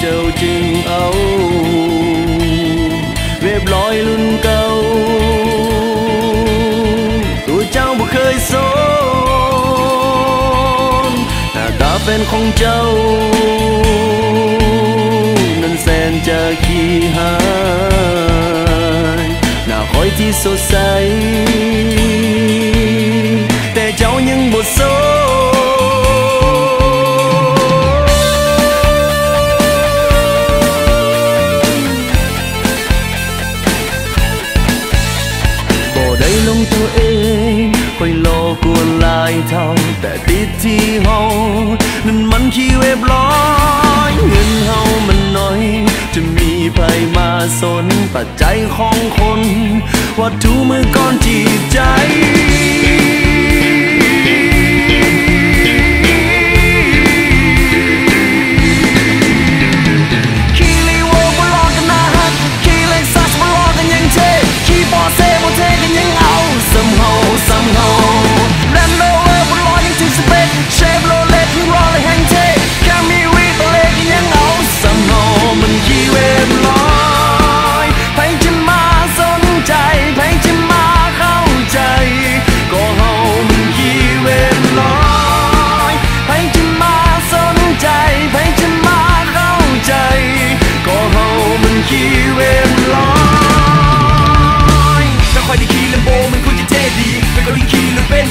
เจ้าจึงเอาเรียบร้อยรุ่นเก่าตัวเจ้าบ่เคยสนหน้าตาเป็นของเจ้านั้นแสนจะขี้หายหน้าคอยที่สดใสแต่เจ้ายังบ่สนลงตัวเองค่อยโลกวนลายเท่าแต่ติดที่เฮานั่นมันขี้เว็บร้อยเงินเฮามันน้อยจะมีไผมาสนปัจจัยของคนวัตถุมือก่อนจิตใจ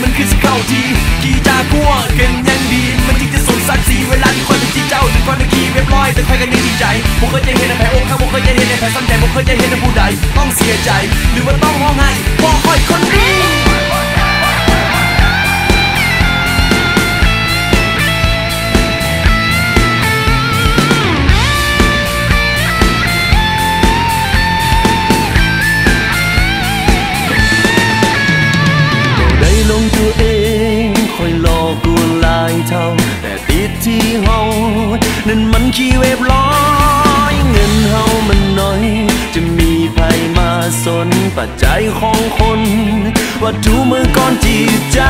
มันคือสิเข้าทีขี่จากัวเก่งยังดีมันจริงจะสมศักดิ์ศรีเวลาที่คอยเป็นจีเจ้าถึงคอยเป็นขี่เรียบร้อยแต่คอยกันยังดีใจบ่เคยจะเห็นแผลอกข้างบ่เคยจะเห็นแผลซ้ำใจบ่เคยจะเห็นผู้ใดต้องเสียใจหรือว่าต้องร้องไห้เพราะคอยคนดีลงตัวเองค่อยหลอกกวนลายเท่าแต่ติดที่เฮานั่นมันขี้เว็บร้อยเงินเฮามันน้อยจะมีไผมาสนปัจจัยของคนวัตถุมือก่อนจิตใจ